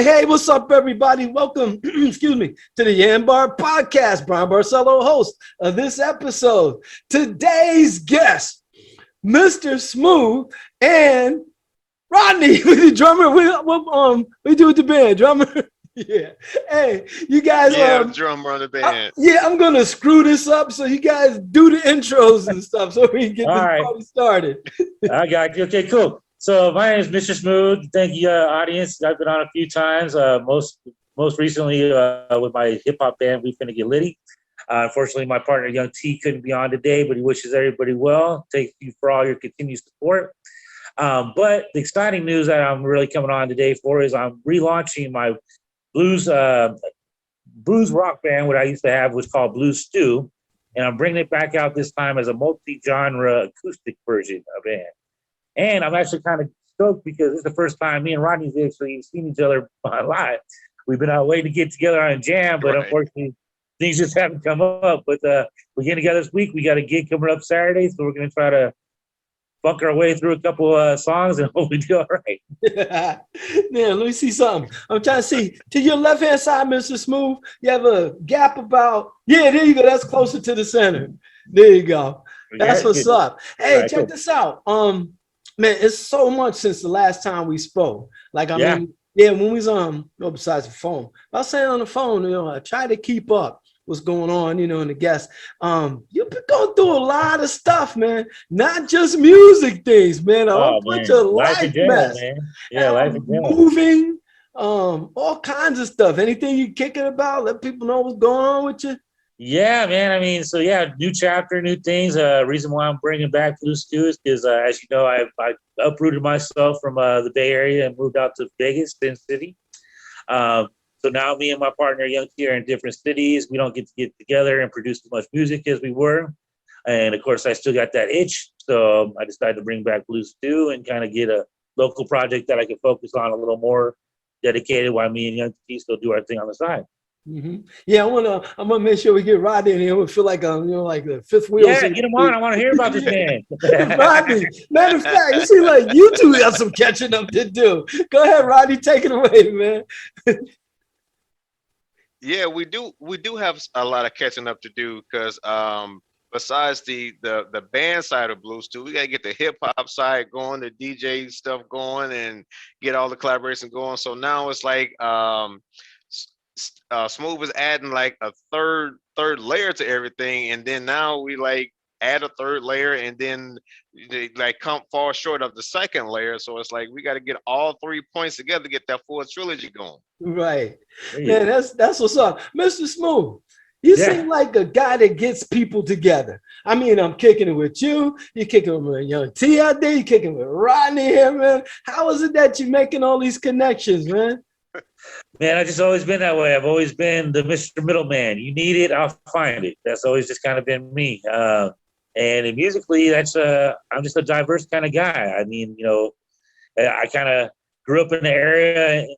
right. Hey, what's up, everybody? Welcome, excuse me, to the YanBar Podcast. Bryan Barcelo, host of this episode. Today's guest, Mr. Smooth and Rodney, with the drummer. We do with the band, drummer. Yeah. Hey, you guys. Drummer on the band. I'm gonna screw this up so you guys do the intros and stuff so we can get this party started. I got you. Okay, cool. So my name is Mr. Smooth. Thank you, audience. I've been on a few times. Most recently with my hip hop band, We Finna Get Litty. Unfortunately, my partner Young T couldn't be on today, but he wishes everybody well. Thank you for all your continued support. But the exciting news that I'm really coming on today for is I'm relaunching my blues rock band. What I used to have was called Bluezz Stew, and I'm bringing it back out this time as a multi-genre acoustic version of band. And I'm actually kind of stoked because it's the first time me and Rodney's actually seen each other live. We've been out waiting to get together on a jam, but unfortunately things just haven't come up. But we're getting together this week. We got a gig coming up Saturday, so we're going to try to funk our way through a couple songs and hope we do all right. Man, let me see something. I'm trying to see. To your left-hand side, Mr. Smooth, you have a gap about, there you go. That's closer to the center. There you go. That's what's up. Hey, check this out. Man, it's so much since the last time we spoke. Like, I mean, when we was on, besides the phone. I was saying on the phone, I try to keep up what's going on, and the guests. You've been going through a lot of stuff, man. Not just music things, man. A whole bunch of life mess. Man. Yeah, life in general. Moving, all kinds of stuff. Anything you kicking about? Let people know what's going on with you. Yeah, man. I mean, new chapter, new things. Reason why I'm bringing back Bluezz Stew is because, as you know, I uprooted myself from the Bay Area and moved out to Vegas, Sin City. So now me and my partner, Young T, are in different cities. We don't get to get together and produce as much music as we were. And, of course, I still got that itch. So I decided to bring back Bluezz Stew and kind of get a local project that I can focus on a little more dedicated while me and Young T still do our thing on the side. Mm-hmm. Yeah, I'm gonna make sure we get Rodney in here. We feel like like the fifth wheel. Yeah, get him on. I want to hear about this man. Rodney. Matter of fact, you see, like you two have some catching up to do. Go ahead, Rodney, take it away, man. Yeah, we do have a lot of catching up to do because besides the band side of Bluezz Stew, we gotta get the hip hop side going, the DJ stuff going, and get all the collaboration going. So now it's like Smooth is adding like a third layer to everything, and then now we like add a third layer, and then they like fall short of the second layer. So it's like we got to get all 3 points together to get that full trilogy going. Right, man. That's what's up, Mr. Smooth. You seem like a guy that gets people together. I mean, I'm kicking it with you. You're kicking it with Young T out there. You're kicking it with Rodney here, man. How is it that you're making all these connections, man? Man, I've just always been that way. I've always been the Mr. Middleman. You need it, I'll find it. That's always just kind of been me. And musically, I'm just a diverse kind of guy. I mean, I kind of grew up in the area, in a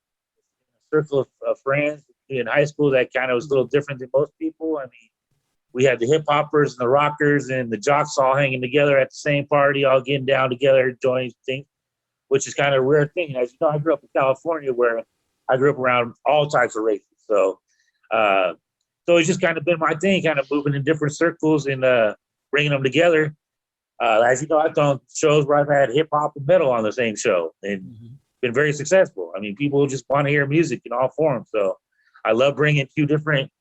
circle of friends in high school that kind of was a little different than most people. I mean, we had the hip hoppers and the rockers and the jocks all hanging together at the same party, all getting down together, joining things, which is kind of a rare thing. As you know, I grew up in California where I grew up around all types of races. So it's just kind of been my thing, kind of moving in different circles and bringing them together. As you know, I've done shows where I've had hip hop and metal on the same show and been very successful. I mean, people just want to hear music in all forms. So I love bringing two different,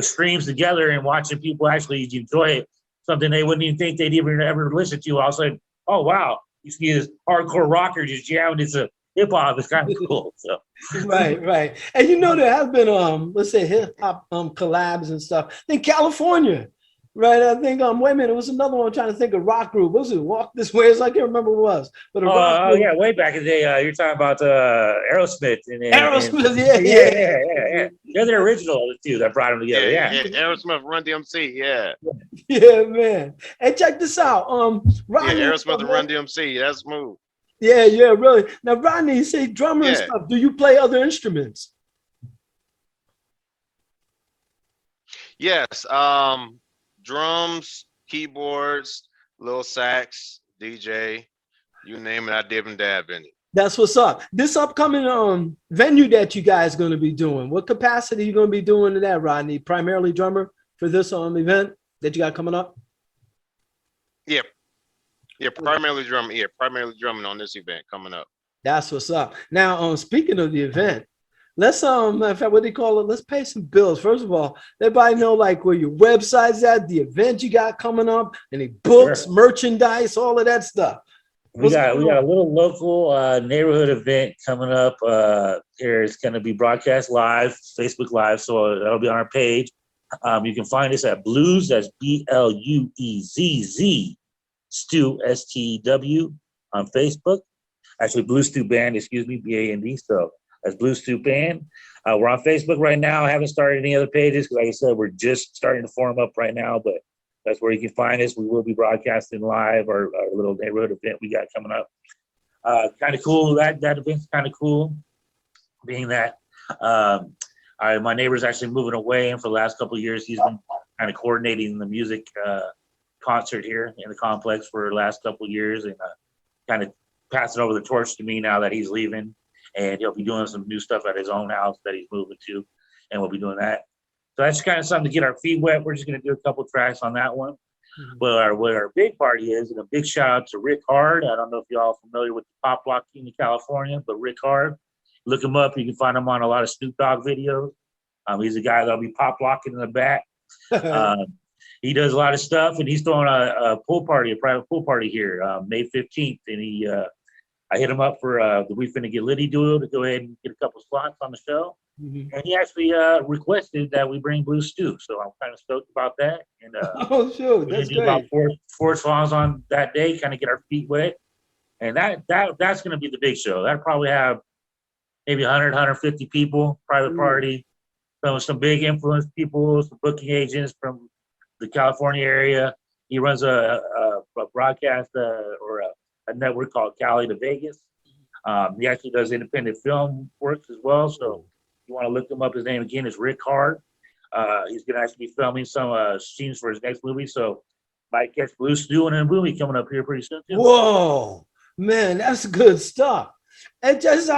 streams together and watching people actually enjoy it. Something they wouldn't even think they'd even ever listen to. All of a sudden, oh, wow, you see this hardcore rocker just jamming into hip hop. Is kind of cool. So right. And there has been let's say hip hop collabs and stuff in California. Right, I think wait a minute, it was another one I'm trying to think of rock group. What was it? Walk This Way? I can't remember what it was. But yeah, way back in the day, you're talking about Aerosmith. Aerosmith, yeah. They're the original too that brought them together. Yeah. Aerosmith, Run DMC, yeah. Yeah, man. And check this out. Rodney, Aerosmith and Run DMC, that's Smooth. Yeah, really. Now, Rodney, you say drummer and stuff. Do you play other instruments? Yes. Drums, keyboards, little sax, DJ, you name it, I dib and dab in it. That's what's up. This upcoming venue that you guys going to be doing, what capacity are you going to be doing to that, Rodney? Primarily drummer for this event that you got coming up? Yep. Yeah, primarily drumming. Yeah, primarily drumming on this event coming up. That's what's up. Now, speaking of the event, let's in fact, what do you call it? Let's pay some bills. First of all, everybody know like where your website's at, the event you got coming up, any books, merchandise, all of that stuff. We got a little local neighborhood event coming up here. It's going to be broadcast live, Facebook Live, so that'll be on our page. You can find us at Bluezz, that's Bluezz Stew, STW on Facebook. Actually, Bluezz Stew Band, BAND. So that's Bluezz Stew Band. We're on Facebook right now. I haven't started any other pages because, like I said, we're just starting to form up right now, but that's where you can find us. We will be broadcasting live our little neighborhood event we got coming up. Kind of cool. That event's kind of cool, being that my neighbor's actually moving away, and for the last couple of years, he's been kind of coordinating the music concert here in the complex for the last couple of years, and kind of passing over the torch to me now that he's leaving, and he'll be doing some new stuff at his own house that he's moving to, and we'll be doing that. So that's kind of something to get our feet wet. We're just going to do a couple of tracks on that one. Mm-hmm. But what our big party is, and a big shout out to Rick Hard. I don't know if y'all are familiar with the Pop Lock King of California, but Rick Hard, look him up. You can find him on a lot of Snoop Dogg videos. He's a guy that'll be pop locking in the back. He does a lot of stuff, and he's throwing a private pool party here, May 15th. And I hit him up for the We Finna Get Litty duo to go ahead and get a couple slots on the show. Mm-hmm. And he actually requested that we bring Bluezz Stew, so I'm kind of stoked about that. And oh, sure, that's great. About four songs on that day, kind of get our feet wet, and that's going to be the big show. That'll probably have maybe 100, 150 people, private party, some big influence people, some booking agents from the California area. He runs a broadcast or a network called Cali to Vegas. He actually does independent film works as well. So if you want to look him up, his name again is Rick Hard. He's going to actually be filming some scenes for his next movie. So might catch Bluezz Stew in a movie coming up here pretty soon too. Whoa, man, that's good stuff. And just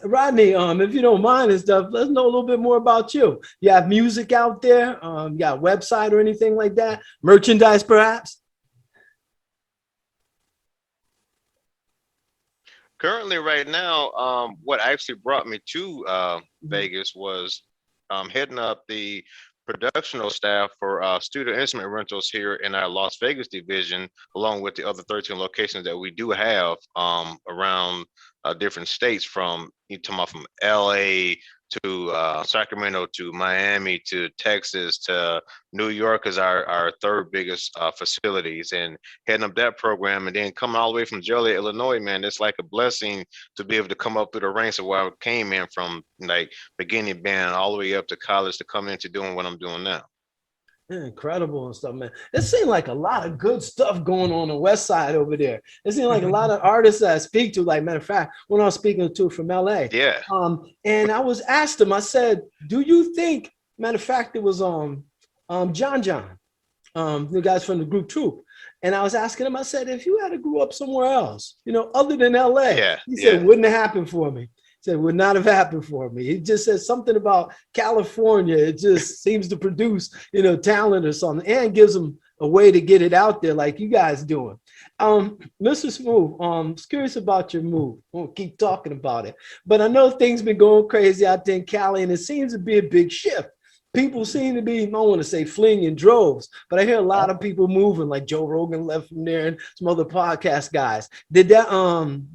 Rodney, if you don't mind and stuff, let's know a little bit more about you. You have music out there? You got a website or anything like that? Merchandise, perhaps? Currently, right now, what actually brought me to Vegas was heading up the productional staff for studio instrument rentals here in our Las Vegas division, along with the other 13 locations that we do have around different states, from LA to Sacramento to Miami to Texas to New York is our third biggest facilities, and heading up that program, and then coming all the way from Joliet, Illinois, man, it's like a blessing to be able to come up through the ranks of where I came in from, like beginning band all the way up to college to come into doing what I'm doing now. Incredible and stuff, man. It seemed like a lot of good stuff going on the West Side over there. It seemed like a lot of artists that I speak to, like, matter of fact, when I was speaking to from LA. Yeah. And I was asked him, I said, do you think, matter of fact, it was John, the guys from the group Troop. And I was asking him, I said, if you had to grow up somewhere else, other than LA, he said, wouldn't have happened for me. Said would not have happened for me. He just said something about California. It just seems to produce, talent or something, and gives them a way to get it out there, like you guys doing. Mr. Smooth, I'm curious about your move. We'll keep talking about it, but I know things been going crazy out there in Cali, and it seems to be a big shift. People seem to be, I don't want to say fleeing in droves, but I hear a lot of people moving, like Joe Rogan left from there and some other podcast guys. Did that?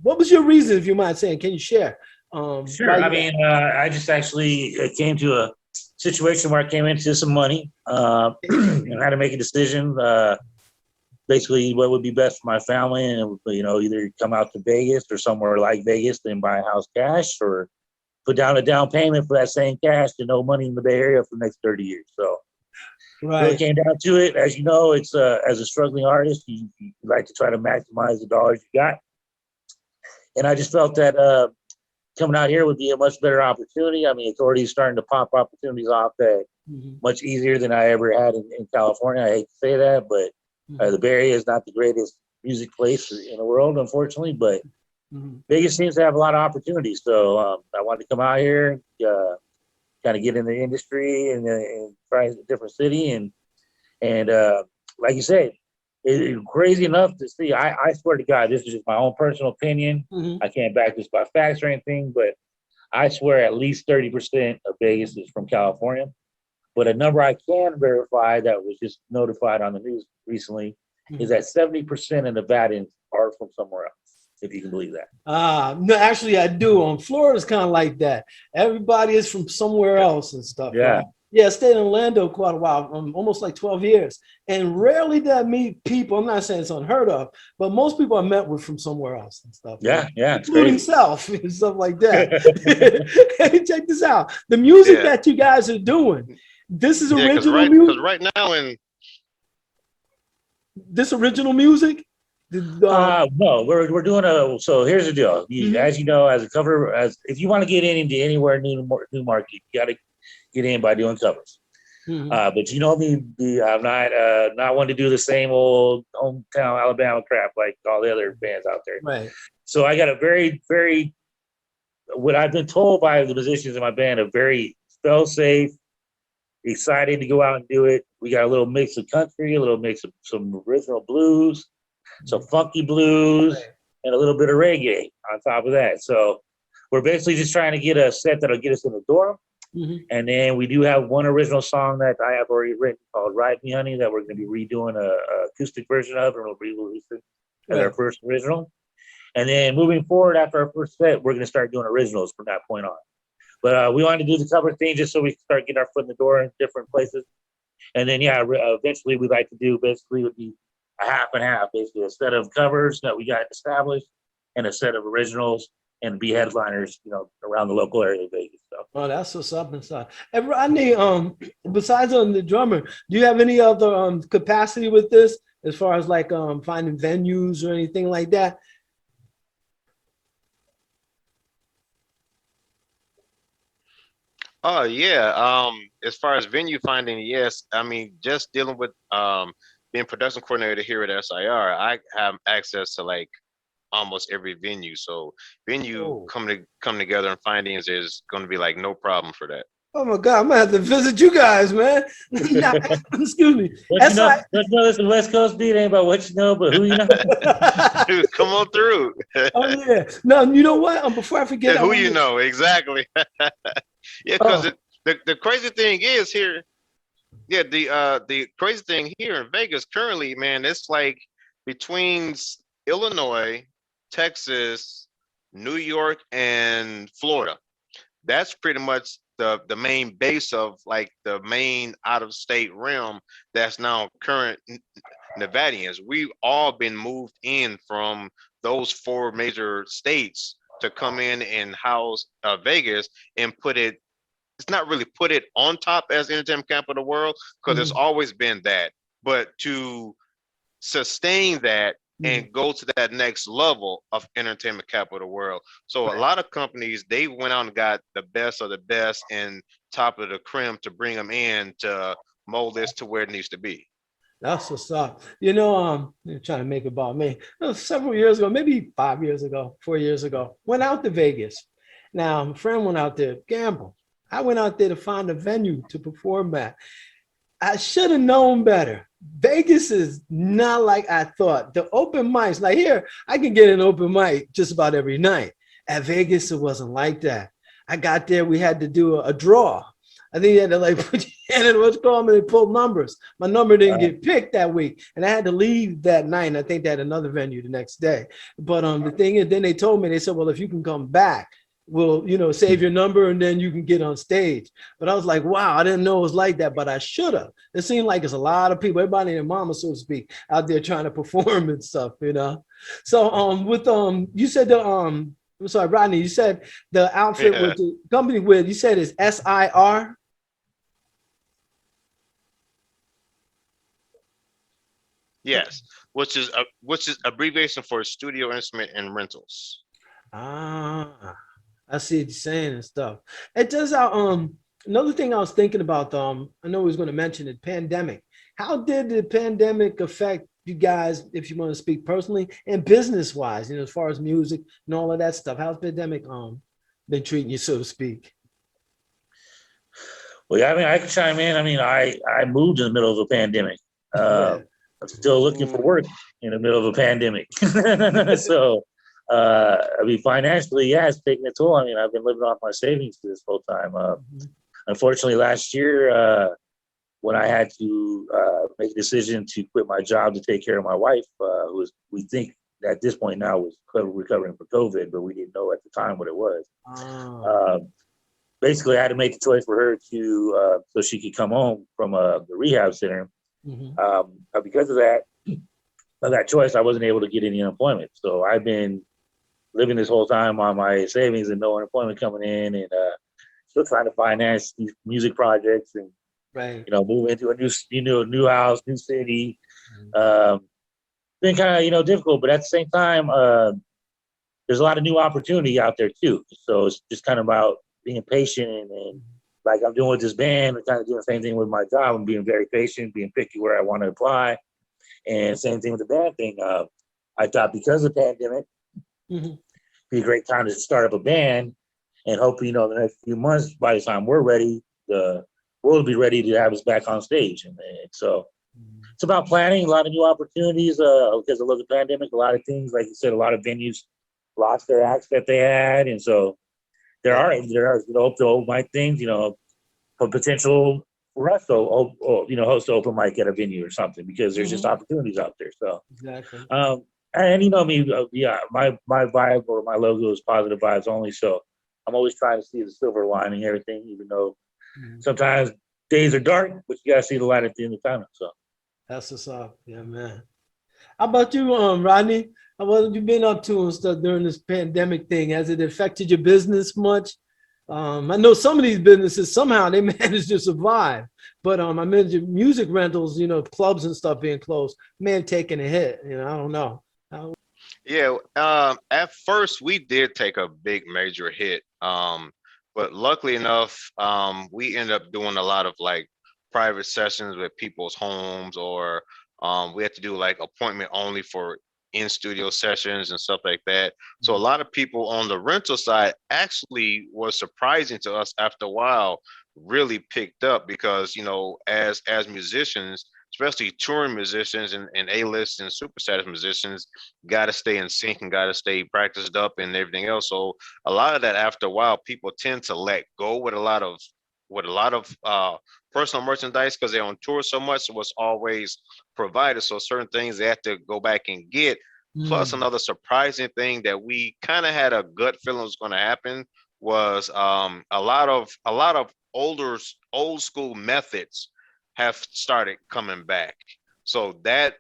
What was your reason, if you mind saying? Can you share? Sure. I mean, I just actually came to a situation where I came into some money and had to make a decision, basically what would be best for my family, and either come out to Vegas or somewhere like Vegas and buy a house cash, or put down a down payment for that same cash to no money in the Bay Area for the next 30 years. So when it came down to it, as you know, it's as a struggling artist, you like to try to maximize the dollars you got. And I just felt that coming out here would be a much better opportunity. I mean, it's already starting to pop opportunities off that much easier than I ever had in California. I hate to say that, but the Bay Area is not the greatest music place in the world, unfortunately. But Vegas seems to have a lot of opportunities. So I wanted to come out here, kind of get in the industry and try a different city. And like you said, it's crazy enough to see. I swear to God, this is just my own personal opinion. I can't back this by facts or anything, but I swear at least 30% of Vegas is from California. But a number I can verify that was just notified on the news recently is that 70% of Nevadans are from somewhere else, if you can believe that. No, actually I do. Florida's kind of like that. Everybody is from somewhere else and stuff. Yeah. Right? Yeah, I stayed in Orlando quite a while, almost like 12 years. And rarely did I meet people, I'm not saying it's unheard of, but most people I met were from somewhere else and stuff. Yeah, right? yeah. Including self and stuff like that. Hey, check this out. The music that you guys are doing, this is original music? Because right now this original music? No, we're doing so here's the deal. As you know, as a cover, if you want to get into anywhere new market, you got to get in by doing covers. But you know me, I'm not one to do the same old hometown Alabama crap like all the other bands out there. Right. So I got a very, very, what I've been told by the musicians in my band, a very fail-safe, excited to go out and do it. We got a little mix of country, a little mix of some original blues, some funky blues, and a little bit of reggae on top of that. So we're basically just trying to get a set that'll get us in the door. And then we do have one original song that I have already written called Ride Me Honey that we're going to be redoing a acoustic version of, and we'll re-release it as our first original. And then moving forward after our first set, we're going to start doing originals from that point on. But we wanted to do the cover thing just so we can start getting our foot in the door in different places. And then, eventually we'd like to do basically would be a half and half, basically a set of covers that we got established and a set of originals and be headliners, around the local area of Vegas. So. Oh, that's what's up inside. And Rodney, besides the drummer, do you have any other capacity with this as far as like finding venues or anything like that? Oh yeah. As far as venue finding, yes. I mean, just dealing with being production coordinator here at SIR, I have access to like almost every venue. So venue come together and findings is going to be like no problem for that. Oh my God, I'm gonna have to visit you guys, man. Now, excuse me. What you know, this is West Coast beat ain't about what you know, but who you know. Dude, come on through. Oh yeah. No, you know what? Before I forget, who you know exactly. Yeah, because the crazy thing is here. Yeah, the crazy thing here in Vegas currently, man, it's like between Illinois, Texas, New York, and Florida. That's pretty much the main base of like the main out-of-state realm that's now current Nevadians. We've all been moved in from those 4 major states to come in and house Vegas and put it. It's not really put it on top as entertainment capital of the world because it's always been that, but to sustain that and go to that next level of entertainment capital of the world. So a lot of companies, they went out and got the best of the best and top of the creme to bring them in to mold this to where it needs to be. That's what's up. I'm trying to make it about me. Several years ago, maybe 5 years ago, 4 years ago, went out to Vegas. Now, my friend went out there to gamble. I went out there to find a venue to perform at. I should have known better. Vegas is not like I thought. The open mics, like here, I can get an open mic just about every night. At Vegas, it wasn't like that. I got there, we had to do a draw. I think you had to like put your hand in what's called, and they pulled numbers. My number didn't get picked that week, and I had to leave that night. And I think they had another venue the next day. But the thing is, then they told me, they said, well, if you can come back, we'll, save your number and then you can get on stage. But I was like, wow, I didn't know it was like that, but I should have. It seemed like it's a lot of people, everybody and their mama, so to speak, out there trying to perform and stuff, So with you said I'm sorry, Rodney, you said the outfit with the company with, you said is SIR? Yes, which is abbreviation for Studio Instrument and Rentals. I see what you're saying and stuff. It does another thing I was thinking about, I know we was going to mention it, pandemic. How did the pandemic affect you guys, if you want to speak personally and business wise, as far as music and all of that stuff? How's pandemic been treating you, so to speak? Well, yeah, I mean, I can chime in. I mean, I moved in the middle of a pandemic. Yeah. I'm still looking for work in the middle of a pandemic. So, I mean, financially, yeah, it's taking a toll. I mean, I've been living off my savings for this whole time. Unfortunately, last year, when I had to make a decision to quit my job to take care of my wife, who was, we think at this point now was recovering from COVID, but we didn't know at the time what it was. Basically, I had to make a choice for her to so she could come home from the rehab center. Because of that choice, I wasn't able to get any unemployment. So I've been living this whole time on my savings and no unemployment coming in, and still trying to finance these music projects and move into a new house, new city. Been kind of difficult, but at the same time, there's a lot of new opportunity out there too. So it's just kind of about being patient and like I'm doing with this band, I'm kind of doing the same thing with my job. I'm being very patient, being picky where I want to apply. And same thing with the band thing. I thought because of the pandemic, be a great time to start up a band and hope, the next few months, by the time we're ready, the world will be ready to have us back on stage. And so it's about planning, a lot of new opportunities because of the pandemic, a lot of things, like you said, a lot of venues lost their acts that they had. And so there are open things, for potential for us to host an open mic at a venue or something, because there's just opportunities out there. So exactly. And me, my vibe or my logo is positive vibes only. So I'm always trying to see the silver lining, everything, even though sometimes days are dark, but you gotta see the light at the end of the tunnel. So that's what's up. Yeah, man. How about you, Rodney? What have you been up to and stuff during this pandemic thing? Has it affected your business much? I know some of these businesses, somehow they managed to survive, but I mentioned music rentals, clubs and stuff being closed may have taken a hit. I don't know. Yeah, at first we did take a big major hit, but luckily enough, we ended up doing a lot of like private sessions with people's homes, or we had to do like appointment only for in-studio sessions and stuff like that. So a lot of people on the rental side actually was surprising to us after a while, really picked up because, as musicians, especially touring musicians and A-list and super status musicians, got to stay in sync and got to stay practiced up and everything else. So a lot of that after a while, people tend to let go with a lot of personal merchandise because they're on tour so much. So it's always provided. So certain things they have to go back and get. Plus another surprising thing that we kind of had a gut feeling was going to happen was a lot of old school methods have started coming back. So that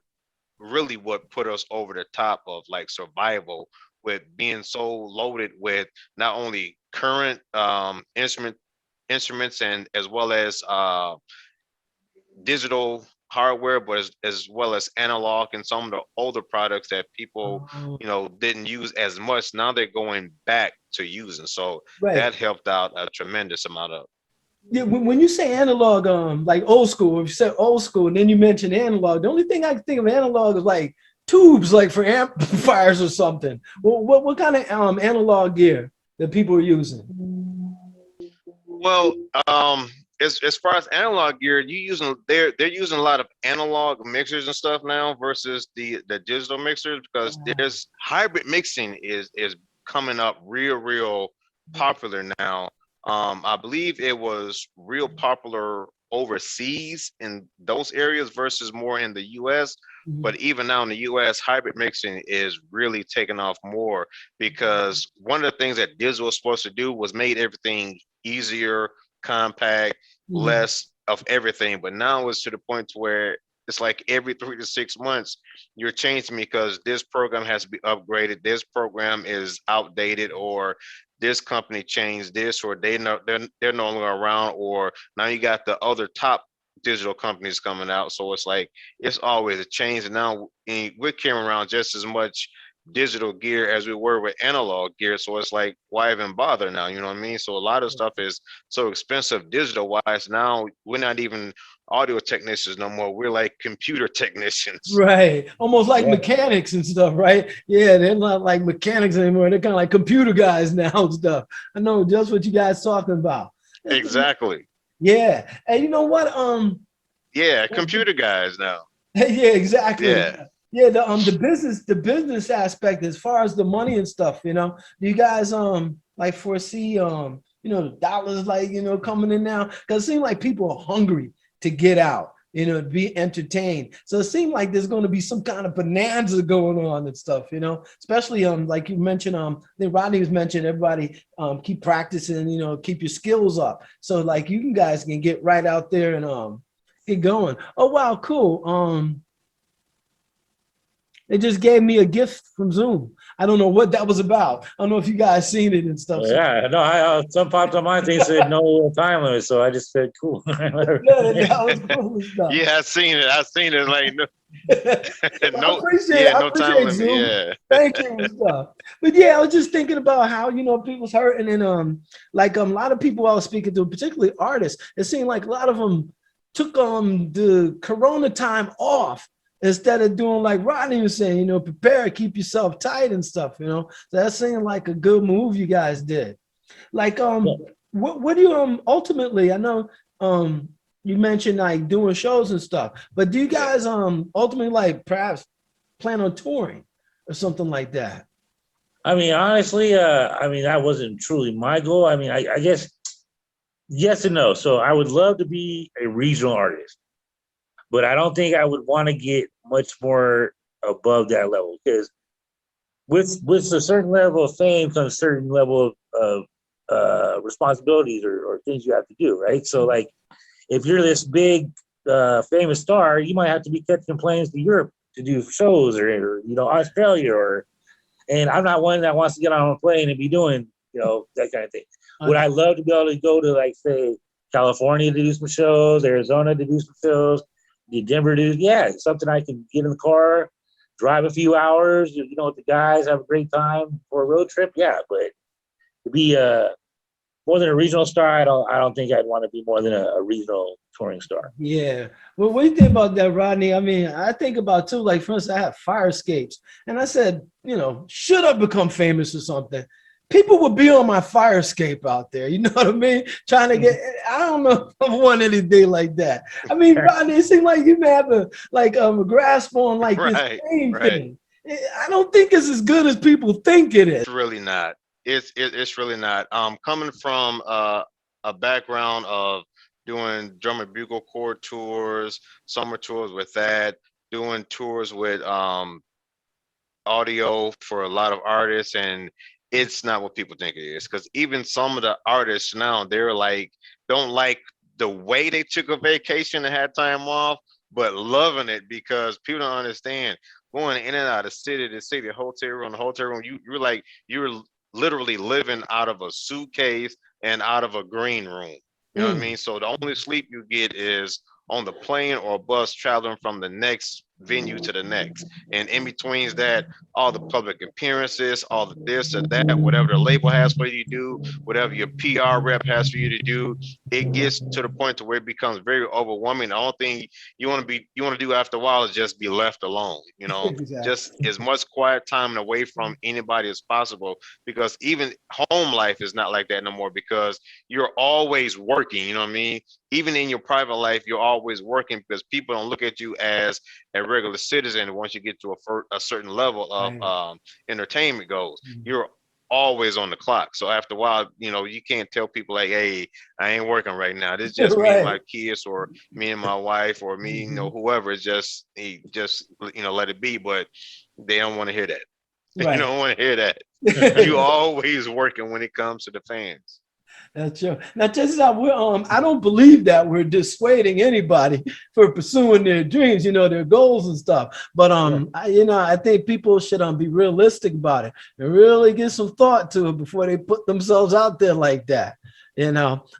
really what put us over the top of like survival, with being so loaded with not only current instruments and as well as digital hardware, but as well as analog and some of the older products that people didn't use as much. Now they're going back to using, so that helped out a tremendous amount of. Yeah, when you say analog, like old school, if you say old school and then you mention analog, the only thing I can think of analog is like tubes, like for amplifiers or something. What kind of analog gear that people are using? Well, as far as analog gear, they're using a lot of analog mixers and stuff now versus the digital mixers, because there's hybrid mixing is coming up real popular now. I believe it was real popular overseas in those areas versus more in the US. But even now in the US, hybrid mixing is really taking off more, because one of the things that digital was supposed to do was made everything easier, compact, less of everything. But now it's to the point where it's like every 3 to 6 months you're changing because this program has to be upgraded, this program is outdated, or this company changed this, or they're no longer around, or now you got the other top digital companies coming out. So it's like it's always a change. And now we're carrying around just as much digital gear as we were with analog gear. So it's like, why even bother now? You know what I mean? So a lot of stuff is so expensive digital wise now, we're not even audio technicians no more. We're like computer technicians. Right. Almost like mechanics and stuff, right? Yeah, they're not like mechanics anymore. They're kind of like computer guys now and stuff. I know just what you guys talking about. Exactly. Yeah. And you know what? Yeah, computer guys now. Yeah, exactly. Yeah. Yeah, the business aspect as far as the money and stuff, you know. Do you guys like foresee the dollars like, coming in now? Because it seems like people are hungry to get out, to be entertained. So it seems like there's going to be some kind of bonanza going on and stuff, especially like you mentioned, I think Rodney was mentioning everybody keep practicing, keep your skills up. So like you guys can get right out there and get going. Oh wow, cool. They just gave me a gift from Zoom. I don't know what that was about. I don't know if you guys seen it and stuff. Yeah, no, I some popped on my thing said no time limit, so I just said cool. Yeah, that was cool stuff. Yeah, I seen it. Like no, I appreciate time limit. Yeah, thank you and stuff. But yeah, I was just thinking about how people's hurting and like a lot of people I was speaking to, particularly artists. It seemed like a lot of them took the Corona time off. Instead of doing like Rodney was saying, prepare, keep yourself tight and stuff, So that seemed like a good move you guys did. Like, what do you ultimately? I know you mentioned like doing shows and stuff, but do you guys ultimately like perhaps plan on touring or something like that? I mean, honestly, that wasn't truly my goal. I mean, I guess yes and no. So I would love to be a regional artist. But I don't think I would want to get much more above that level because with a certain level of fame comes a certain level of responsibilities or things you have to do, right? So like if you're this big famous star, you might have to be catching planes to Europe to do shows or Australia and I'm not one that wants to get on a plane and be doing, that kind of thing. Would I love to be able to go to like say California to do some shows, Arizona to do some shows? Denver, something I can get in the car, drive a few hours, with the guys, have a great time for a road trip. Yeah, but to be more than a regional star, I don't think I'd want to be more than a regional touring star. Yeah. Well, what do you think about that, Rodney? I mean, I think about too, like for instance, I have fire escapes. And I said, should I become famous or something? People would be on my fire escape out there. You know what I mean? Trying to get, I don't know if I want anything like that. I mean, Rodney, it seems like you may have a grasp on like this fame thing. I don't think it's as good as people think it is. It's really not. It's really not. Coming from a background of doing drum and bugle corps tours, summer tours with that, doing tours with audio for a lot of artists, and it's not what people think it is. Because even some of the artists now, they're like, don't like the way they took a vacation and had time off, but loving it because people don't understand going in and out of city to city, hotel room to hotel room. You're literally living out of a suitcase and out of a green room. You know what I mean? So the only sleep you get is on the plane or bus traveling from the next venue to the next, and in between that, all the public appearances, all the this or that, whatever the label has for you to do, whatever your PR rep has for you to do, it gets to the point to where it becomes very overwhelming. The only thing you want to do after a while is just be left alone, exactly. Just as much quiet time and away from anybody as possible, because even home life is not like that no more, because you're always working. You know what I mean? Even in your private life, you're always working, because people don't look at you as a regular citizen. Once you get to a certain level of entertainment goes, you're always on the clock. So after a while, you can't tell people like, hey, I ain't working right now. This is just me and my kids, or me and my wife, or me, whoever. It's just let it be. But they don't want to hear that. Right. You don't want to hear that. You always working when it comes to the fans. That's true. Now, just we're I don't believe that we're dissuading anybody for pursuing their dreams, their goals and stuff. But I think people should be realistic about it and really give some thought to it before they put themselves out there like that.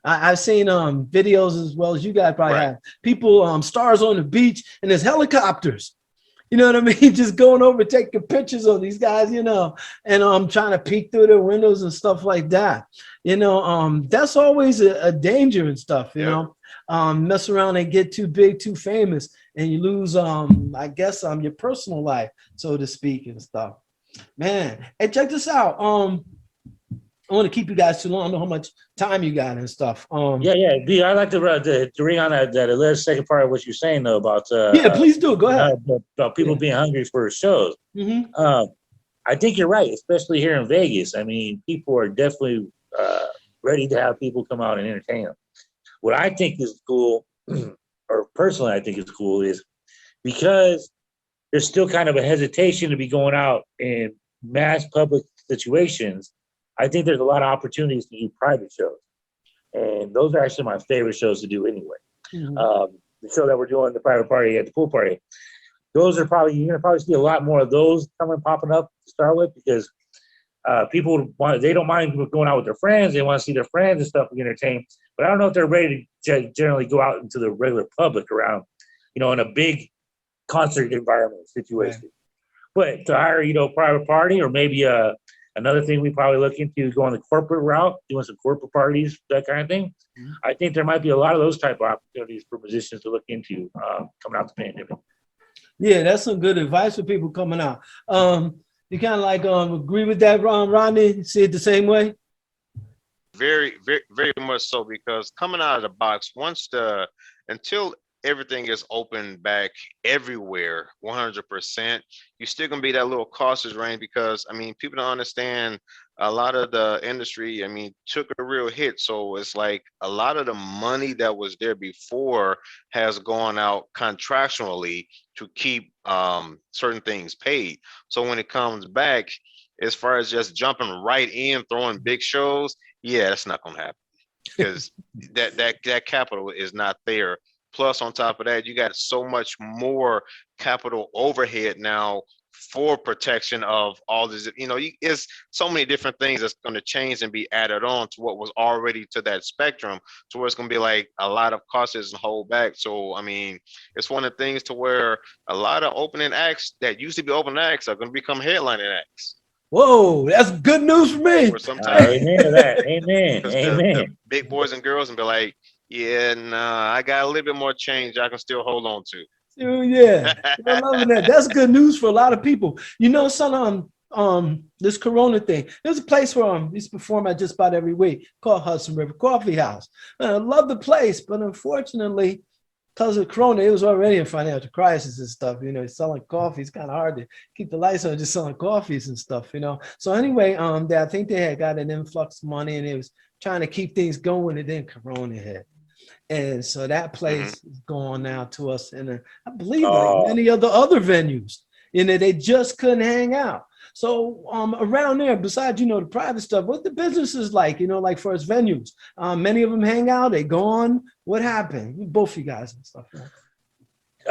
I've seen videos as well as you guys probably have. People, stars on the beach, and there's helicopters. You know what I mean? Just going over, taking pictures of these guys, you know, and trying to peek through their windows and stuff like that. You know, that's always a danger and stuff, you know. Mess around and get too big, too famous, and you lose, I guess, your personal life, so to speak, and stuff. Man, hey, check this out. I want to keep you guys too long. I don't know how much time you got and stuff. B, I'd like to ring on that last second part of what you're saying though about please do. Go ahead. About people being hungry for shows. I think you're right, especially here in Vegas. I mean, people are definitely ready to have people come out and entertain them. What I think is cool, or personally I think is cool, is because there's still kind of a hesitation to be going out in mass public situations. I think there's a lot of opportunities to do private shows. And those are actually my favorite shows to do anyway. The show that we're doing, the private party at the pool party, those are probably, you're going to probably see a lot more of those popping up to start with, because people they don't mind going out with their friends. They want to see their friends and stuff and entertain. But I don't know if they're ready to generally go out into the regular public around, you know, in a big concert environment situation. Right. But to hire, you know, private party, or maybe another thing we probably look into is going the corporate route, doing some corporate parties, that kind of thing. I think there might be a lot of those type of opportunities for musicians to look into coming out the pandemic. Yeah, that's some good advice for people coming out. You kind of like agree with that, Rodney? See it the same way? Very, very, very much so, because coming out of the box, until everything is open back everywhere 100%, you're still gonna be that little cautious range, because I mean, people don't understand, a lot of the industry, I mean, took a real hit. So it's like a lot of the money that was there before has gone out contractually to keep certain things paid. So when it comes back, as far as just jumping right in, throwing big shows, yeah, that's not gonna happen, because that capital is not there. Plus, on top of that, you got so much more capital overhead now for protection of all this. You know, it's so many different things that's going to change and be added on to what was already to that spectrum, to where it's going to be like a lot of costs and hold back. So, I mean, it's one of the things to where a lot of opening acts that used to be opening acts are going to become headlining acts. Whoa, that's good news for me. Amen to that. Amen. The big boys and girls and be like, yeah, nah, I got a little bit more change I can still hold on to. Oh, yeah, I'm loving that. That's good news for a lot of people. You know, son, this Corona thing. There's a place where I used to perform at just about every week called Hudson River Coffee House. And I love the place, but unfortunately, because of Corona, it was already in financial crisis and stuff. You know, selling coffee is kind of hard to keep the lights on just selling coffees and stuff, you know. So anyway, I think they had got an influx of money and it was trying to keep things going, and then Corona hit. And so that place is going now to us, and I believe like many of the other venues, you know, they just couldn't hang out. So around there, besides, you know, the private stuff, what the business is like, you know, like for its venues, many of them hang out, they gone. What happened? Both you guys and stuff. Right?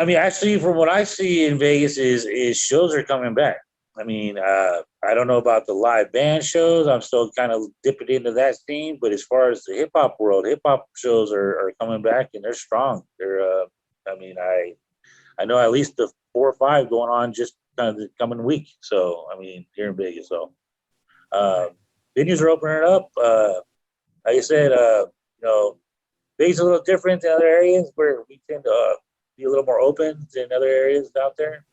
I mean, actually, from what I see in Vegas is shows are coming back. I mean, I don't know about the live band shows. I'm still kind of dipping into that scene. But as far as the hip hop world, hip hop shows are coming back, and they're strong. They're, I mean, I know at least the 4 or 5 going on just kind of the coming week. So, I mean, here in Vegas. So, venues are opening up. Like I said, you know, Vegas is a little different than other areas where we tend to be a little more open than other areas out there.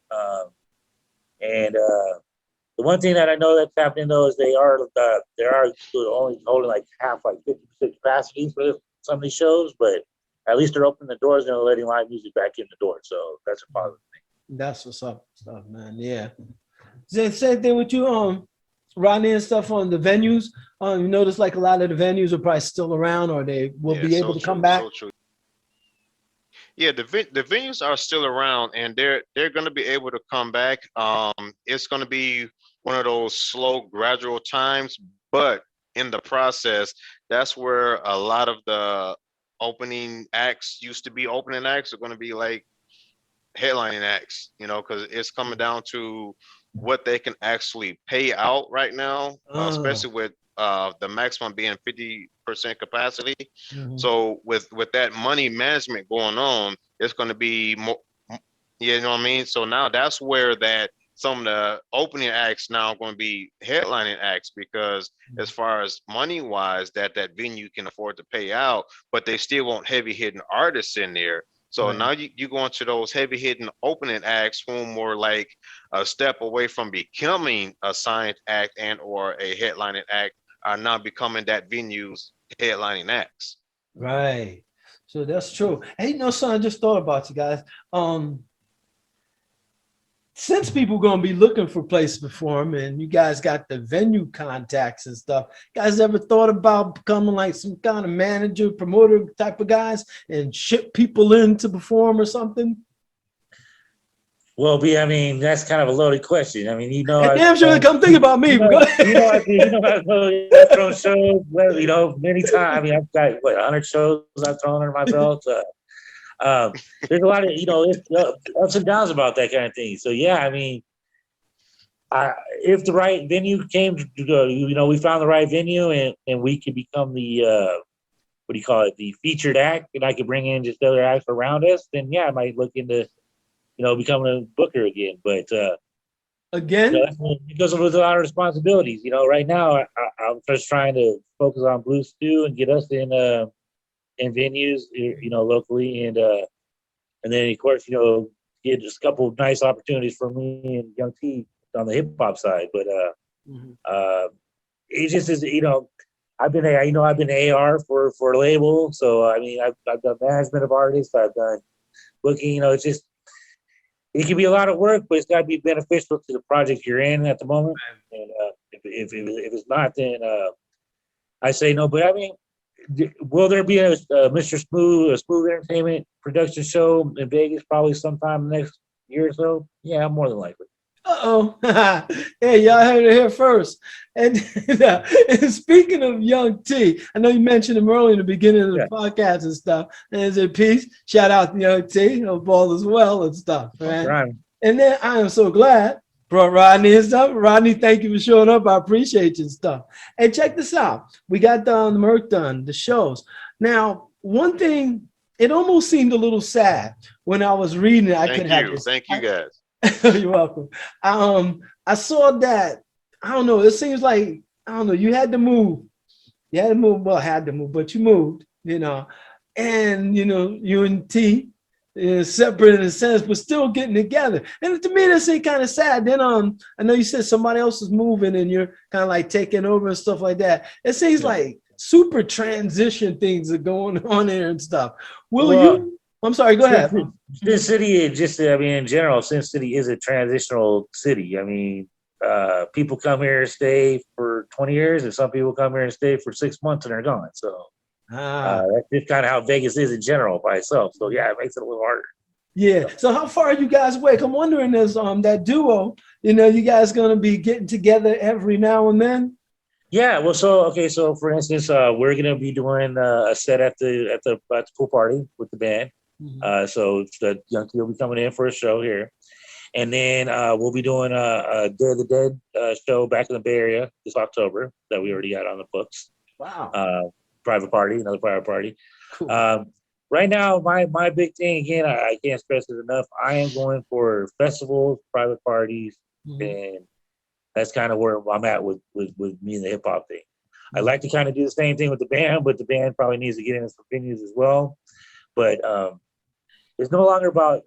And the one thing that I know that's happening though is they are only holding like half, like 50% capacity for some of these shows, but at least they're opening the doors and they're letting live music back in the door. So that's a positive thing. That's what's up, stuff, man. Yeah. Same thing with you, Rodney, and stuff on the venues. You notice like a lot of the venues are probably still around, or they will be able to come back. So true. Yeah, the venues are still around, and they're going to be able to come back. It's going to be one of those slow, gradual times, but in the process, that's where a lot of the opening acts used to be opening acts are going to be like headlining acts, you know, because it's coming down to what they can actually pay out right now, especially with the maximum being 50% capacity. So with that money management going on, it's going to be You know what I mean? So now that's where that some of the opening acts now are going to be headlining acts, because as far as money wise, that venue can afford to pay out, but they still want heavy hitting artists in there. So now you go into those heavy hitting opening acts whom were like a step away from becoming a signed act and or a headlining act are now becoming that venue's headlining acts. Right. So that's true. Hey, son, I just thought about you guys. Since people gonna be looking for places to perform, and you guys got the venue contacts and stuff, guys ever thought about becoming like some kind of manager, promoter type of guys and ship people in to perform or something? Well, I mean, that's kind of a loaded question. I mean, I'm sure they come think about me. I've thrown shows, many times. I mean, I've got 100 shows I've thrown under my belt. There's a lot of ups and downs about that kind of thing. So yeah, I mean, if the right venue came to go, we found the right venue and we could become the the featured act, and I could bring in just other acts around us, then yeah, I might look into becoming a booker again. But again, it goes with a lot of responsibilities. Right now I'm just trying to focus on Bluezz Stew and get us in venues, locally, and then of course, get just a couple of nice opportunities for me and Young T on the hip hop side. But it just is, I've been AR for a label, so I mean, I've done management of artists, I've done booking. It's just, it can be a lot of work, but it's got to be beneficial to the project you're in at the moment. And if it's not, then I say no. But I mean, will there be a Mr. Smooth Entertainment production show in Vegas probably sometime next year or so? Yeah, more than likely. Hey, y'all heard it here first. And speaking of Young T, I know you mentioned him earlier in the beginning of the podcast and stuff. And as a piece, shout out to Young T, ball as well and stuff, man. Right. And then I am so glad brought Rodney and stuff. Rodney, thank you for showing up. I appreciate you and stuff. Hey, check this out. We got the work done, the shows. Now, one thing, it almost seemed a little sad when I was reading it. Thank you, guys. You're welcome. I saw that, I don't know, it seems like, I don't know, you had to move. But you moved, and, you and T, separate in a sense, but still getting together. And to me, that seemed kind of sad. Then I know you said somebody else is moving and you're kind of like taking over and stuff like that. It seems like super transition things are going on there and stuff. I'm sorry, go ahead. Sin City, in general, Sin City is a transitional city. I mean, people come here and stay for 20 years, and some people come here and stay for 6 months and they're gone. So that's just kind of how Vegas is in general by itself. So yeah, it makes it a little harder. Yeah. So how far are you guys away? I'm wondering, as that duo, you guys gonna be getting together every now and then? Yeah, well, so for instance, we're gonna be doing a set at the pool party with the band. So the Young T will be coming in for a show here, and then we'll be doing a Day of the Dead show back in the Bay Area this October that we already got on the books. Wow. Another private party. Cool. Right now, my big thing, again, I can't stress it enough, I am going for festivals, private parties, and that's kind of where I'm at with me and the hip hop thing. I like to kind of do the same thing with the band, but the band probably needs to get into some venues as well. But it's no longer about,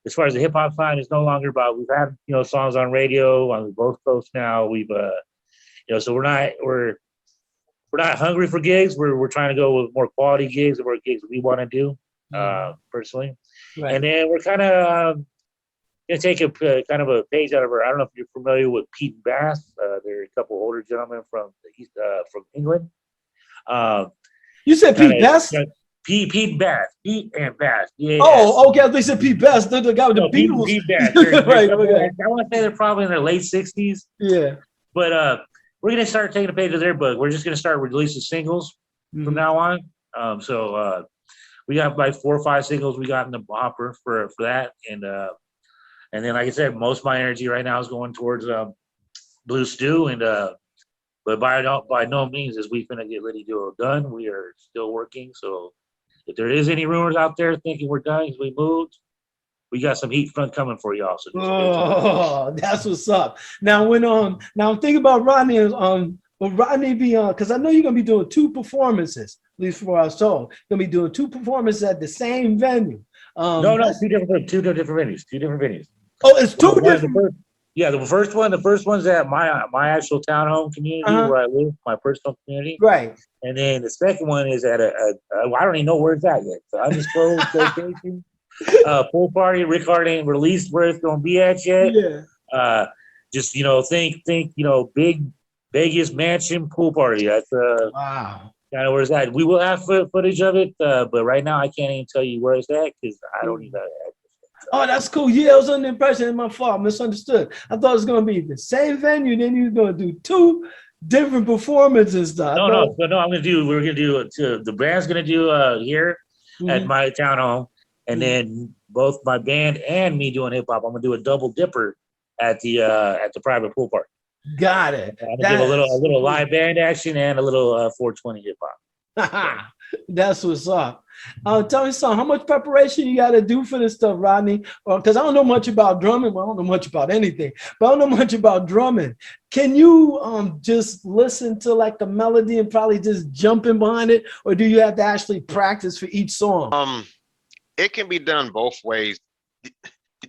as far as the hip hop side, it's no longer about, we've had, songs on radio on both coasts now. We've, so we're not hungry for gigs. We're trying to go with more quality gigs and more gigs we want to do, personally. Right. And then we're kind of going to take a kind of a page out of I don't know if you're familiar with Pete and Bass. They're a couple older gentlemen from from England. You said Pete Bass? Pete and Bass. Yeah. Oh, okay. They said Pete Bass. They're the guy with the Beatles. Pete Bass. Right. Okay. I want to say they're probably in their late 60s. Yeah. But we're going to start taking a page of their book. We're just going to start releasing singles from now on. So we got like 4 or 5 singles we got in the hopper for that. And then, like I said, most of my energy right now is going towards Bluezz Stew. And but by no means is We Finna Get Litty duo done. We are still working. So if there is any rumors out there thinking we're done because we moved, we got some heat front coming for y'all. So oh, that's what's up. Now now I'm thinking about Rodney. Will Rodney be on? Because I know you're gonna be doing 2 performances, at least for our soul. Gonna be doing 2 performances at the same venue. No, 2 different venues. 2 different venues. Oh, it's 2 different. The first one's at my actual townhome community where I live, my personal community. Right. And then the second one is at I don't even know where it's at yet. So undisclosed location. Pool party. Rick Hart ain't released where it's gonna be at yet. Yeah. Just think big Vegas mansion pool party. That's wow. Kind of where it's at. We will have footage of it, but right now I can't even tell you where it's at because I don't even. Oh, that's cool. Yeah, I was under the impression. It's my fault. Misunderstood. I thought it was going to be the same venue. Then you were going to do 2 different performances. No. We're gonna do. The band's gonna do here at my townhome, and then both my band and me doing hip hop. I'm gonna do a double dipper at the private pool party. Got it. I'm gonna give a little live band action and a little 420 hip hop. That's what's up. Tell me something. How much preparation you got to do for this stuff, Rodney? Because I don't know much about drumming. Well, I don't know much about anything, but I don't know much about drumming. Can you just listen to like the melody and probably just jump in behind it, or do you have to actually practice for each song? It can be done both ways,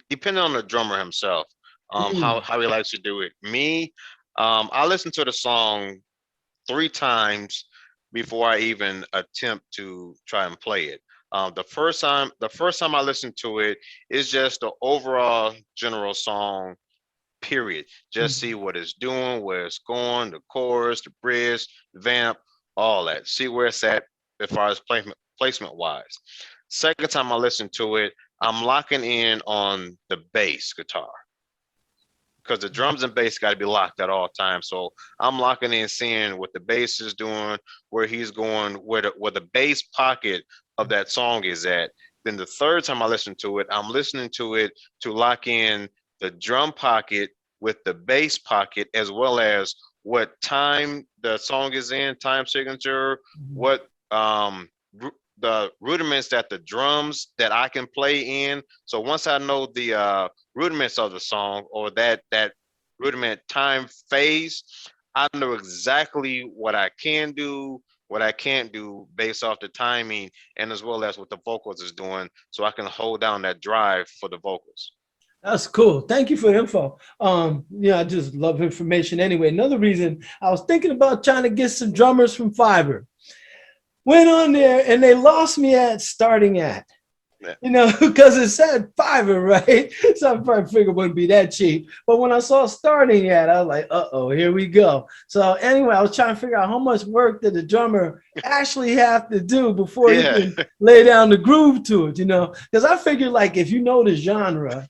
depending on the drummer himself. How he likes to do it. Me, I listen to the song 3 times before I even attempt to try and play it. The first time I listen to it is just the overall general song, period. Just see what it's doing, where it's going, the chorus, the bridge, vamp, all that. See where it's at as far as placement wise. Second time I listen to it, I'm locking in on the bass guitar, because the drums and bass got to be locked at all times. So I'm locking in, seeing what the bass is doing, where he's going, where the bass pocket of that song is at. Then the third time I listen to it, I'm listening to it to lock in the drum pocket with the bass pocket, as well as what time the song is in, time signature, what the rudiments that the drums that I can play in. So once I know the rudiments of the song, or that rudiment time phase, I know exactly what I can do, what I can't do based off the timing, and as well as what the vocals is doing, so I can hold down that drive for the vocals. That's cool. Thank you for the info. I just love information anyway. Another reason I was thinking about trying to get some drummers from Fiverr. Went on there and they lost me at starting at. Because it said Fiverr, right? So I probably figured it wouldn't be that cheap. But when I saw starting at, I was like, uh-oh, here we go. So anyway, I was trying to figure out how much work did the drummer actually have to do before he can lay down the groove to it, Because I figured, like, if you know the genre,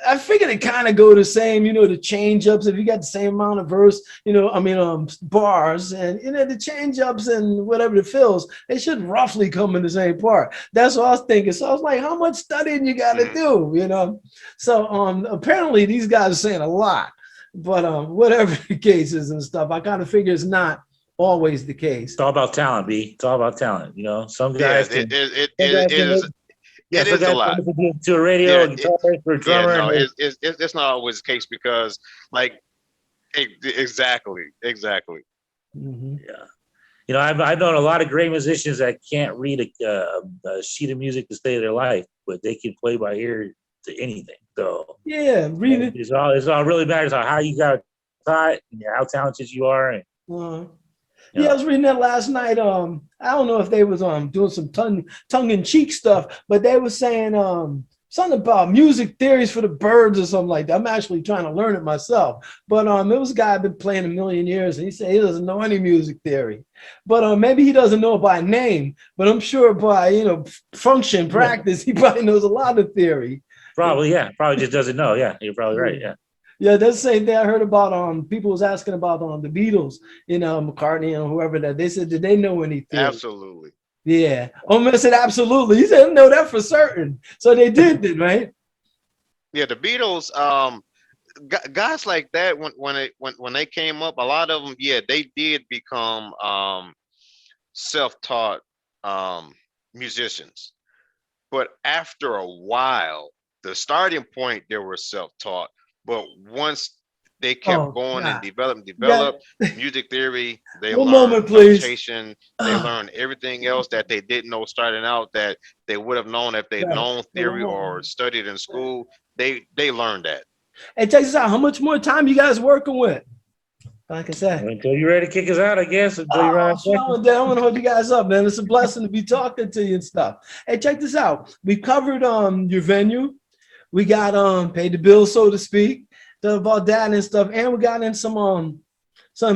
I figured it kind of go the same, the change ups. If you got the same amount of verse, bars, and the change ups and whatever the fills, they should roughly come in the same part. That's what I was thinking. So I was like, how much studying you got to do, So apparently these guys are saying a lot, but whatever the case is and stuff, I kind of figure it's not always the case. It's all about talent, B. It's all about talent. Some guys. It is a lot. To a radio guitarist or drummer. No, it's not always the case, because, like, exactly. Mm-hmm. Yeah, I've known a lot of great musicians that can't read a sheet of music to save their life, but they can play by ear to anything. So read it. It's all really matters on how you got taught and how talented you are. And I was reading that last night. I don't know if they was doing some tongue-in-cheek stuff, but they were saying something about music theories for the birds or something like that. I'm actually trying to learn it myself. But there was a guy been playing a million years, and he said he doesn't know any music theory. But maybe he doesn't know it by name, but I'm sure by function, practice, he probably knows a lot of theory. Probably, yeah. Probably just doesn't know. Yeah, you're probably right. Yeah. Yeah, that's the same thing I heard about. People was asking about the Beatles, McCartney and whoever that. They said, did they know anything? Absolutely. Yeah. I said absolutely. He said, no, that for certain. So they did, right? Yeah, the Beatles, guys like that, when they came up, a lot of them, they did become self-taught musicians. But after a while, the starting point, they were self-taught, but once they kept going and developed music theory, they One learned moment, please. notation, they learned everything else that they didn't know starting out that they would have known if they'd known theory or studied in school. They learned that. Hey, check this out. How much more time you guys working with? Like I said, until you're ready to kick us out, I guess. Until you're I want to hold you guys up, man. It's a blessing to be talking to you and stuff. Hey, check this out. We covered your venue. We got paid the bills, so to speak, about that and stuff, and we got in some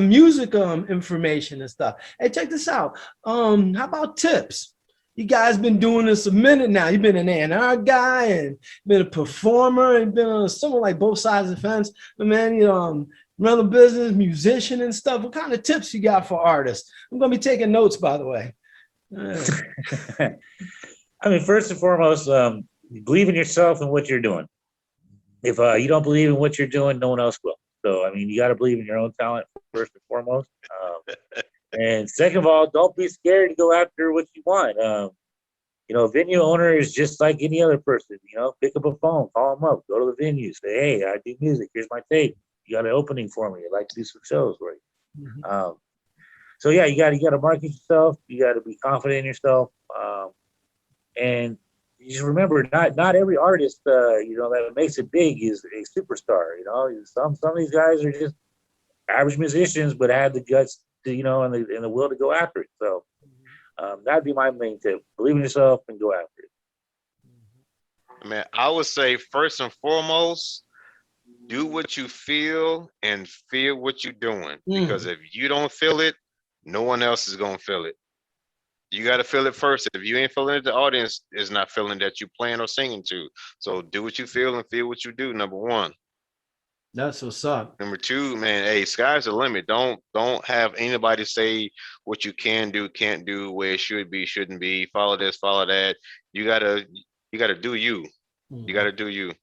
music information and stuff. Hey, check this out. How about tips? You guys been doing this a minute now. You've been an A&R guy and been a performer and been on somewhere like both sides of the fence. But man, run a business, musician and stuff. What kind of tips you got for artists? I'm gonna be taking notes, by the way. I mean, first and foremost, believe in yourself and what you're doing. If you don't believe in what you're doing, no one else will. So, I mean, you got to believe in your own talent first and foremost. And second of all, don't be scared to go after what you want. Venue owner is just like any other person. Pick up a phone, call them up, go to the venue, say, hey, I do music. Here's my tape. You got an opening for me. I'd like to do some shows for you. Mm-hmm. So yeah, you got to market yourself. You got to be confident in yourself. And you just remember, not every artist, that makes it big is a superstar. Some of these guys are just average musicians, but had the guts to, and the will to go after it. So that'd be my main tip: believe in yourself and go after it. Man, I would say first and foremost, do what you feel and feel what you're doing. Because if you don't feel it, no one else is gonna feel it. You got to feel it first. If you ain't feeling it, the audience is not feeling that you playing or singing to. So do what you feel and feel what you do. Number one. That's what's up. Number two, man, hey, sky's the limit. Don't have anybody say what you can do, can't do, where it should be, shouldn't be. Follow this, follow that. You gotta do you. You gotta do you.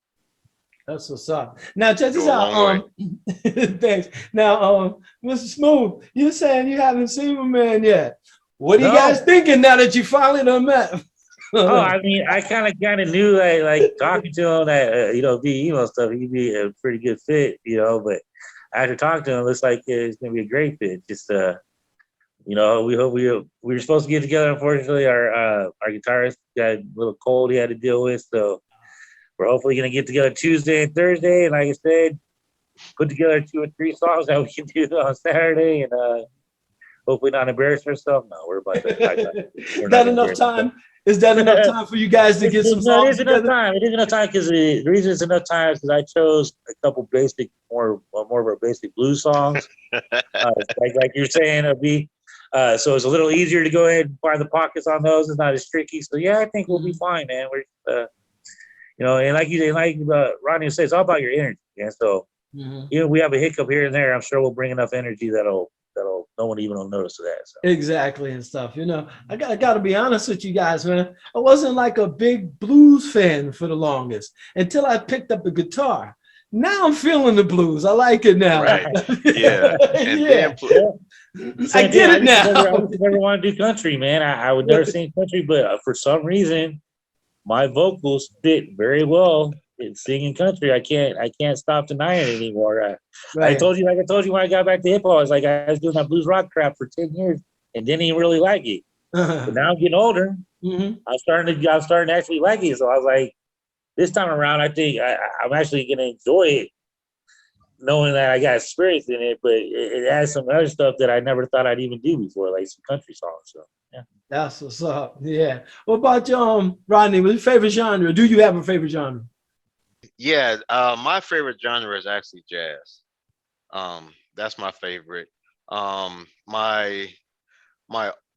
That's what's up. Now check this out. Thanks. Now, Mr. Smooth, you're saying you haven't seen my man yet. What are you guys thinking now that you finally done met? I mean, I kind of knew like talking to him that be emo stuff, he'd be a pretty good fit, But after talking to him, it looks like it's gonna be a great fit. Just we hope we were supposed to get together. Unfortunately, our guitarist got a little cold he had to deal with, so we're hopefully gonna get together Tuesday and Thursday, and like I said, put together 2 or 3 songs that we can do on Saturday, and hopefully not embarrass ourselves. No, we're about to. Is that enough time? Is that enough time for you guys to get some songs? It is enough time. It is enough time because the reason it's enough time is because I chose a couple basic, more of our basic blues songs, like you're saying, B. So it's a little easier to go ahead and find the pockets on those. It's not as tricky. So yeah, I think we'll be fine, man. We're, and like Rodney said, it's all about your energy, man. So we have a hiccup here and there. I'm sure we'll bring enough energy that'll no one even will notice that. So. Exactly and stuff. I gotta be honest with you guys, man. I wasn't like a big blues fan for the longest until I picked up the guitar. Now I'm feeling the blues. I like it now. Right. Yeah. And I get it now. I never want to do country, man. I would never sing country, but for some reason, my vocals fit very well in singing country. I can't stop denying it anymore. I told you when I got back to hip hop, I was like, I was doing that blues rock crap for 10 years and didn't even really like it. But now I'm getting older. I'm starting to actually like it. So I was like, this time around, I think I'm actually going to enjoy it, knowing that I got experience in it. But it has some other stuff that I never thought I'd even do before, like some country songs. So yeah, that's what's up. Yeah. What about you, Rodney? What's your favorite genre? Do you have a favorite genre? Yeah, my favorite genre is actually jazz. That's my favorite. My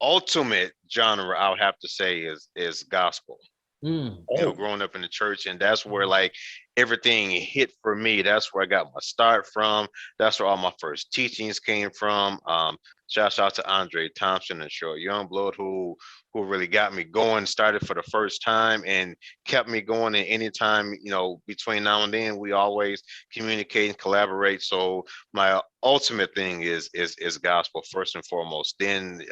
ultimate genre, I would have to say, is gospel. Growing up in the church, and that's where like everything hit for me. That's where I got my start from. That's where all my first teachings came from. Shout out to Andre Thompson and Short Youngblood, who really got me going, started for the first time and kept me going. And anytime, between now and then, we always communicate and collaborate. So my ultimate thing is gospel first and foremost. Then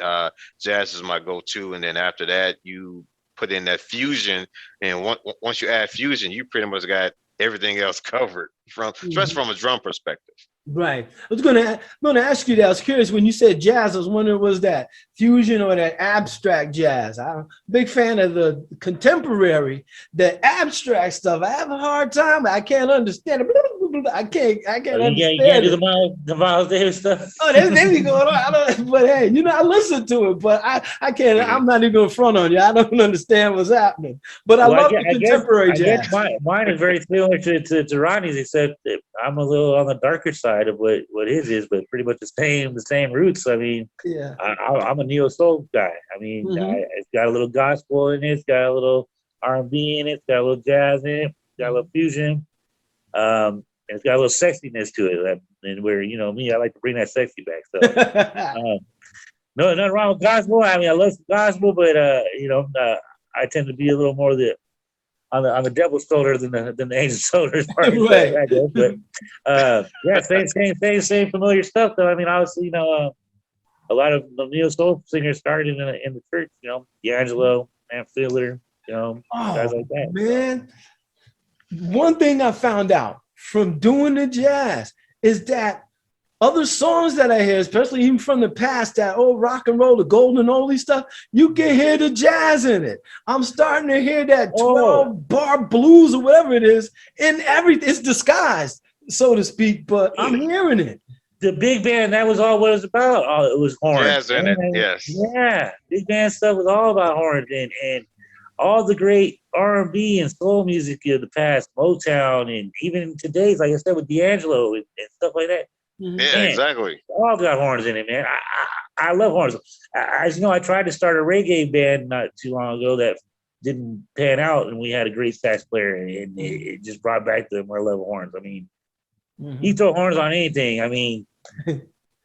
jazz is my go-to. And then after that, you put in that fusion, and once you add fusion, you pretty much got everything else covered especially from a drum perspective. Right. I was gonna ask you that. I was curious when you said jazz. I was wondering, was that fusion or that abstract jazz? I'm a big fan of the contemporary, the abstract stuff. I have a hard time. I can't understand it. I can't understand you can't do it. the Miles Davis stuff. Oh, they be going on. But hey, I listen to it, but I can't. Mm-hmm. I'm not even in front on you. I don't understand what's happening. But I love the contemporary jazz. Mine is very similar to Rodney's, except that I'm a little on the darker side of what his is, but pretty much the same roots. I mean, yeah, I'm a neo soul guy. I mean, it's got a little gospel in it, it's got a little R&B in it, it's got a little jazz in it, it's got a little fusion. It's got a little sexiness to it, and where me, I like to bring that sexy back. So, no, nothing wrong with gospel. I mean, I love gospel, but I tend to be a little more on the devil's shoulder than the angel's shoulder as far as right. that goes. But yeah, same familiar stuff though. I mean, obviously, a lot of the neo soul singers started in the church. D'Angelo, Amp Fiddler, guys like that. Man, one thing I found out from doing the jazz is that other songs that I hear, especially even from the past, that old rock and roll, the golden oldie stuff, you can hear the jazz in it. I'm starting to hear that 12-bar blues or whatever it is in everything. It's disguised, so to speak, but I'm hearing it. The big band, that was all what it was about. Oh, it was horns. Jazz in it, yes. Yeah, big band stuff was all about horns, and all the great R&B and soul music of the past, Motown, and even today's, like I said, with D'Angelo and stuff like that. Yeah, man, exactly. All got horns in it, man. I love horns. As you know, I tried to start a reggae band not too long ago that didn't pan out, and we had a great sax player, and it just brought back the more level horns. I mean, he throw horns on anything. I mean,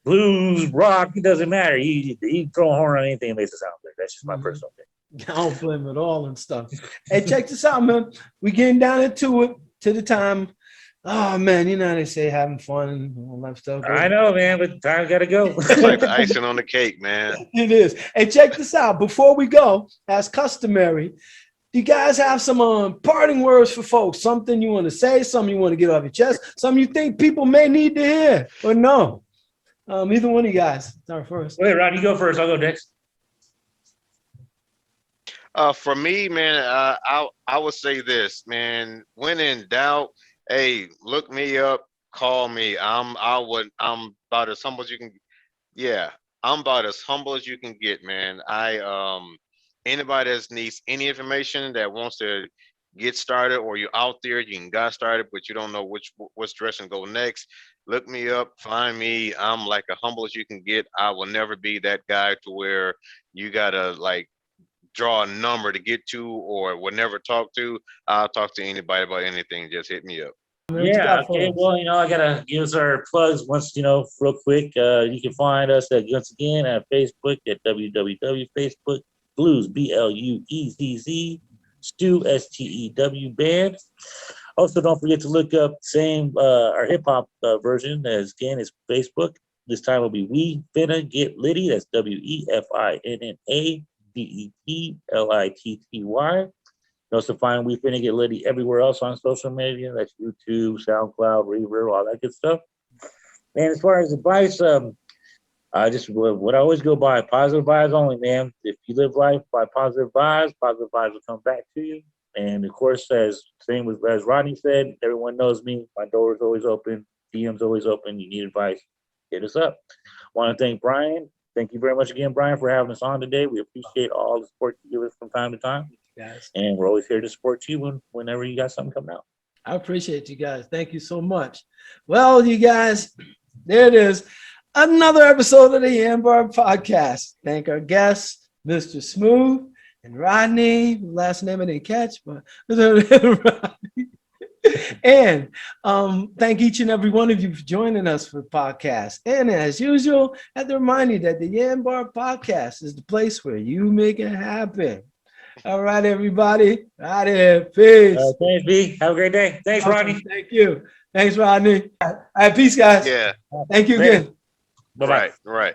blues, rock, it doesn't matter. He throw a horn on anything and makes it sound good. That's just my personal thing. I don't blame it all and stuff. Hey, check this out, man. We getting down into it, to the time. Oh man, how they say having fun and all that stuff. I know, man, but time gotta go. It's like the icing on the cake, man. It is. Hey, check this out. Before we go, as customary, do you guys have some parting words for folks? Something you want to say, something you want to get off your chest, something you think people may need to hear or know? Either one of you guys. Start first. Wait, Ron, you go first. I'll go next. For me, man, I would say this, man. When in doubt, hey, look me up, call me. I'm about as humble as you can. Yeah, I'm about as humble as you can get, man. Anybody that needs any information that wants to get started, or you're out there, you can got started, but you don't know which direction to go next. Look me up, find me. I'm like as humble as you can get. I will never be that guy to where you gotta like draw a number to get to, or will never talk to. I'll talk to anybody about anything. Just hit me up. Yeah, okay. Well, I gotta use our plugs once, real quick. You can find us once again at Facebook at www.facebook Bluezz Bluezz Stew STEW band. Also, don't forget to look up our hip hop version. As again, it's Facebook. This time will be We Finna Get Litty. That's WeFinna GetLitty. You also find We Finna Get Litty everywhere else on social media. That's YouTube, SoundCloud, Reverb, all that good stuff. And as far as advice, just what I always go by, positive vibes only, man. If you live life by positive vibes will come back to you. And of course, as Rodney said, everyone knows me. My door is always open. DM's always open. You need advice, hit us up. Want to thank Bryan. Thank you very much again, Bryan, for having us on today. We appreciate all the support you give us from time to time. Guys. And we're always here to support you whenever you got something coming out. I appreciate you guys. Thank you so much. Well, you guys, there it is. Another episode of the YanBar Podcast. Thank our guests, Mr. Smooth and Rodney. Last name I didn't catch, but Rodney. And thank each and every one of you for joining us for the podcast. And as usual, I have to remind you that the YanBar Podcast is the place where you make it happen. All right, everybody. Out here. Peace. Thanks, B. Have a great day. Thanks, Rodney. Thank you. Thanks, Rodney. All right, peace, guys. Yeah. Thank you again. Bye-bye. Right.